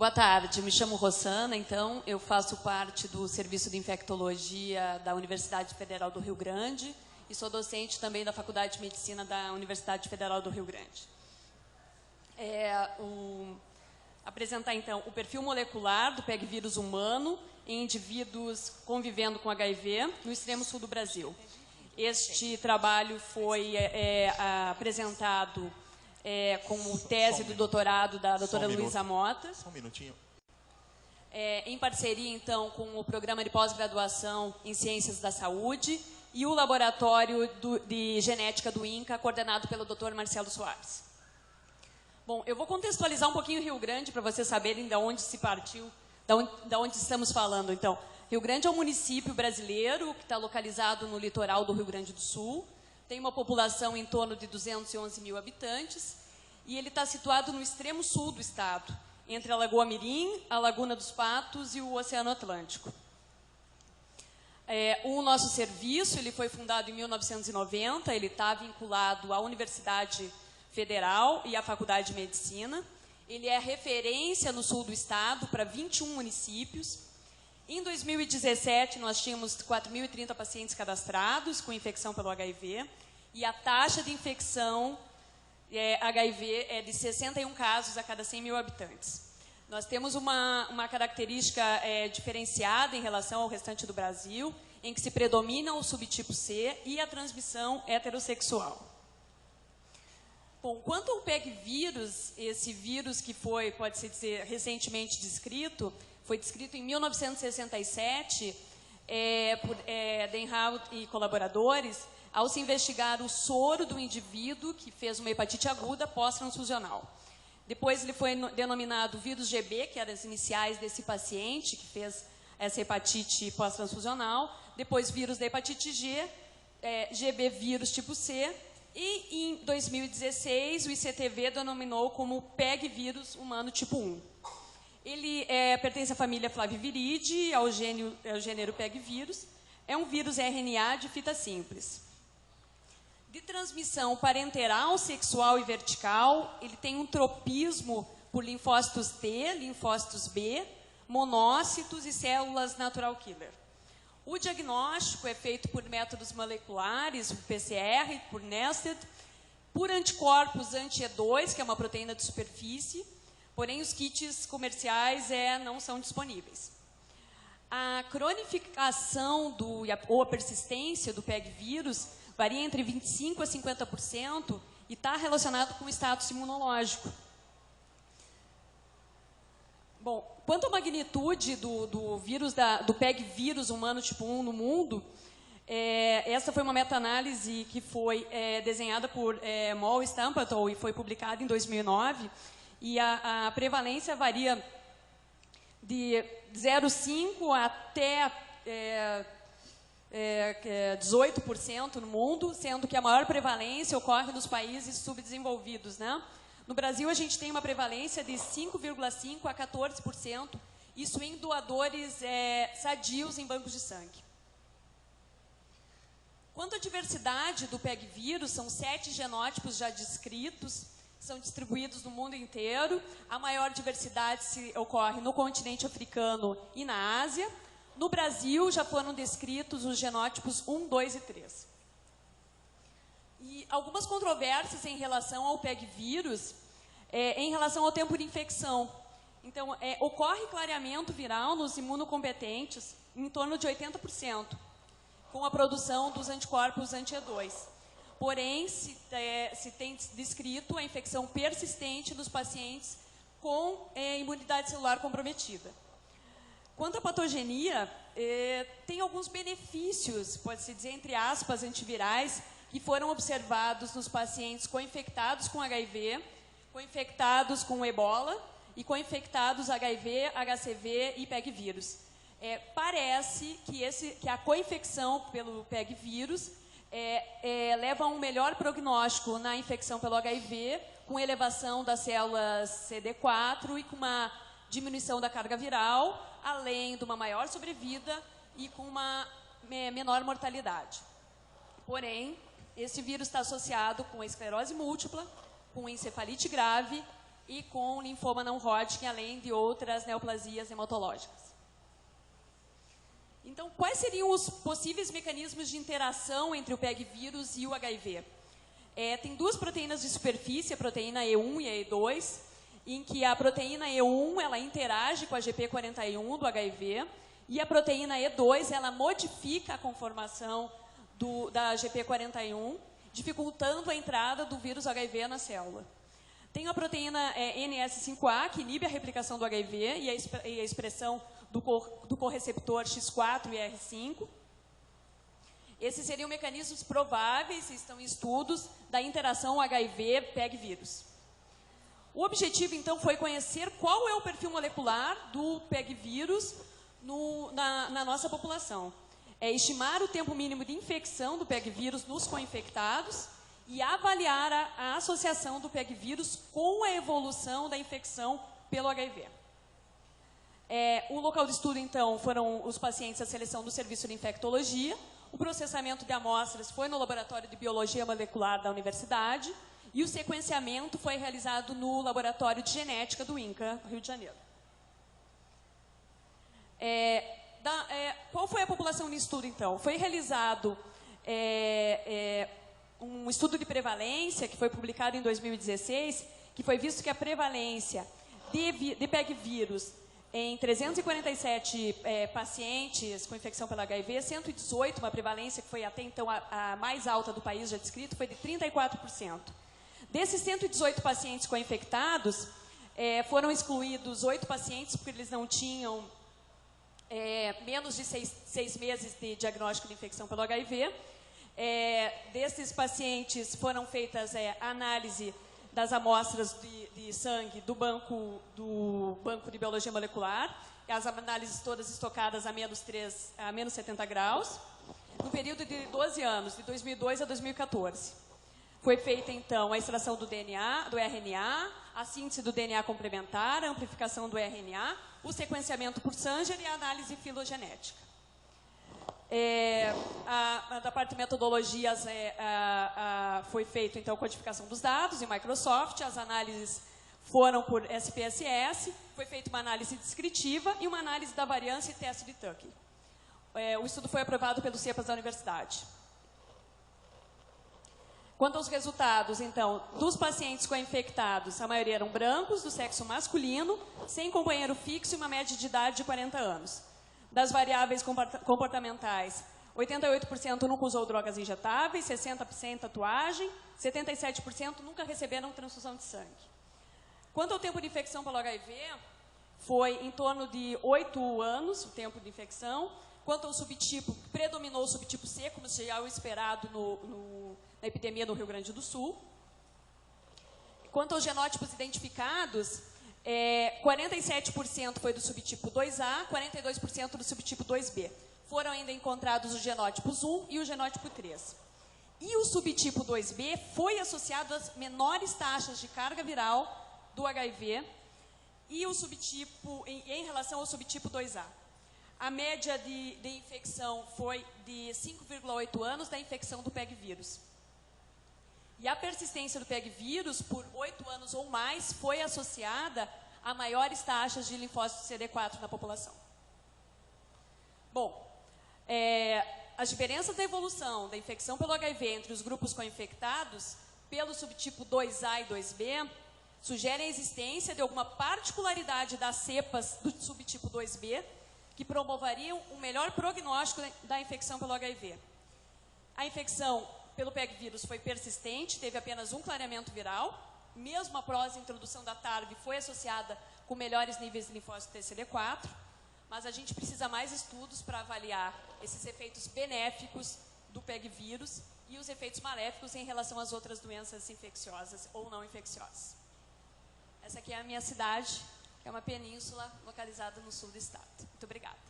Boa tarde, me chamo Rosana, então eu faço parte do Serviço de Infectologia da Universidade Federal do Rio Grande e sou docente também da Faculdade de Medicina da Universidade Federal do Rio Grande. Apresentar então o perfil molecular do PEG vírus humano em indivíduos convivendo com HIV no extremo sul do Brasil. Este trabalho foi apresentado como tese do doutorado da doutora Luísa Mota. Só um minutinho. Em parceria, então, com o Programa de Pós-Graduação em Ciências da Saúde e o Laboratório de Genética do INCA, coordenado pelo Dr. Marcelo Soares. Bom, eu vou contextualizar um pouquinho o Rio Grande para vocês saberem de onde se partiu, de onde estamos falando. Então, Rio Grande é um município brasileiro que está localizado no litoral do Rio Grande do Sul. Tem uma população em torno de 211 mil habitantes e ele está situado no extremo sul do estado, entre a Lagoa Mirim, a Laguna dos Patos e o Oceano Atlântico. O nosso serviço ele foi fundado em 1990, ele está vinculado à Universidade Federal e à Faculdade de Medicina. Ele é referência no sul do estado para 21 municípios. Em 2017, nós tínhamos 4.030 pacientes cadastrados com infecção pelo HIV e a taxa de infecção HIV é de 61 casos a cada 100 mil habitantes. Nós temos uma característica diferenciada em relação ao restante do Brasil, em que se predomina o subtipo C e a transmissão heterossexual. Bom, quanto ao PEG vírus, esse vírus que foi, pode-se dizer, recentemente descrito, foi descrito em 1967 por Denhout e colaboradores, ao se investigar o soro do indivíduo que fez uma hepatite aguda pós-transfusional. Depois ele foi denominado vírus GB, que eram as iniciais desse paciente que fez essa hepatite pós-transfusional. Depois vírus da hepatite G, GB vírus tipo C. E em 2016 o ICTV denominou como PEG vírus humano tipo 1. Ele pertence à família Flaviviridae, ao gênero PEG vírus. É um vírus RNA de fita simples. De transmissão parenteral, sexual e vertical, ele tem um tropismo por linfócitos T, linfócitos B, monócitos e células natural killer. O diagnóstico é feito por métodos moleculares, o PCR, por nested, por anticorpos anti-E2, que é uma proteína de superfície, porém os kits comerciais não são disponíveis. A cronificação ou a persistência do PEG vírus varia entre 25% a 50% e está relacionado com o status imunológico. Bom, quanto à magnitude do vírus do PEG vírus humano tipo 1 no mundo, essa foi uma meta-análise que foi desenhada por Moll e Stampleton e foi publicada em 2009, e a prevalência varia de 0,5 até 18% no mundo, sendo que a maior prevalência ocorre nos países subdesenvolvidos, né? No Brasil, a gente tem uma prevalência de 5,5% a 14%, isso em doadores sadios em bancos de sangue. Quanto à diversidade do PEG vírus, são 7 genótipos já descritos, são distribuídos no mundo inteiro. A maior diversidade ocorre no continente africano e na Ásia. No Brasil, já foram descritos os genótipos 1, 2 e 3. E algumas controvérsias em relação ao PEG vírus, em relação ao tempo de infecção. Então, ocorre clareamento viral nos imunocompetentes em torno de 80%, com a produção dos anticorpos anti-E2. Porém, se tem descrito a infecção persistente dos pacientes com imunidade celular comprometida. Quanto à patogenia, tem alguns benefícios, pode-se dizer, entre aspas, antivirais, que foram observados nos pacientes co-infectados com HIV, co-infectados com Ebola e co-infectados HIV, HCV e PEG vírus. Parece que a co-infecção pelo PEG vírus leva a um melhor prognóstico na infecção pelo HIV, com elevação das células CD4 e com uma diminuição da carga viral, além de uma maior sobrevida e com uma menor mortalidade. Porém, esse vírus está associado com a esclerose múltipla, com encefalite grave e com linfoma não Hodgkin, além de outras neoplasias hematológicas. Então, quais seriam os possíveis mecanismos de interação entre o PEG vírus e o HIV? Tem duas proteínas de superfície, a proteína E1 e a E2, em que a proteína E1 ela interage com a GP41 do HIV e a proteína E2 ela modifica a conformação da GP41, dificultando a entrada do vírus HIV na célula. Tem a proteína NS5A, que inibe a replicação do HIV e a expressão do correceptor X4 e R5. Esses seriam mecanismos prováveis, estão em estudos, da interação HIV-PEG vírus. O objetivo, então, foi conhecer qual é o perfil molecular do PEG vírus na nossa população. Estimar o tempo mínimo de infecção do PEG vírus nos co-infectados e avaliar a associação do PEG vírus com a evolução da infecção pelo HIV. O local de estudo, então, foram os pacientes da seleção do serviço de infectologia. O processamento de amostras foi no laboratório de biologia molecular da universidade e o sequenciamento foi realizado no laboratório de genética do INCA, Rio de Janeiro. Qual foi a população no estudo, então? Foi realizado um estudo de prevalência que foi publicado em 2016, que foi visto que a prevalência de PEG vírus em 347 pacientes com infecção pelo HIV, 118, uma prevalência que foi até então a mais alta do país já descrito, foi de 34%. Desses 118 pacientes co-infectados, foram excluídos 8 pacientes porque eles não tinham menos de 6 meses de diagnóstico de infecção pelo HIV. Desses pacientes foram feitas análise das amostras de sangue do banco de biologia molecular, as análises todas estocadas a menos 70 graus, no período de 12 anos, de 2002 a 2014. Foi feita, então, a extração do DNA, do RNA, a síntese do DNA complementar, a amplificação do RNA, o sequenciamento por Sanger e a análise filogenética. Da parte de metodologias, foi feita, então, a codificação dos dados em Microsoft, as análises foram por SPSS, foi feita uma análise descritiva e uma análise da variância e teste de Tucker. O estudo foi aprovado pelo CEPAS da universidade. Quanto aos resultados, então, dos pacientes co-infectados, a maioria eram brancos, do sexo masculino, sem companheiro fixo e uma média de idade de 40 anos. Das variáveis comportamentais, 88% nunca usou drogas injetáveis, 60% tatuagem, 77% nunca receberam transfusão de sangue. Quanto ao tempo de infecção pelo HIV, foi em torno de 8 anos o tempo de infecção. Quanto ao subtipo, predominou o subtipo C, como já é o esperado na epidemia no Rio Grande do Sul. Quanto aos genótipos identificados, 47% foi do subtipo 2A, 42% do subtipo 2B. Foram ainda encontrados os genótipos 1 e o genótipo 3. E o subtipo 2B foi associado às menores taxas de carga viral do HIV e o subtipo, em relação ao subtipo 2A. A média de infecção foi de 5,8 anos da infecção do PEG vírus. E a persistência do PEG vírus por 8 anos ou mais foi associada a maiores taxas de linfócitos CD4 na população. Bom, as diferenças da evolução da infecção pelo HIV entre os grupos co-infectados pelo subtipo 2A e 2B sugerem a existência de alguma particularidade das cepas do subtipo 2B que promoveriam um melhor prognóstico da infecção pelo HIV. A infecção pelo PEG vírus foi persistente, teve apenas um clareamento viral, mesmo após a introdução da TARV foi associada com melhores níveis de linfócito TCD4, mas a gente precisa mais estudos para avaliar esses efeitos benéficos do PEG vírus e os efeitos maléficos em relação às outras doenças infecciosas ou não infecciosas. Essa aqui é a minha cidade, que é uma península localizada no sul do estado. Muito obrigada.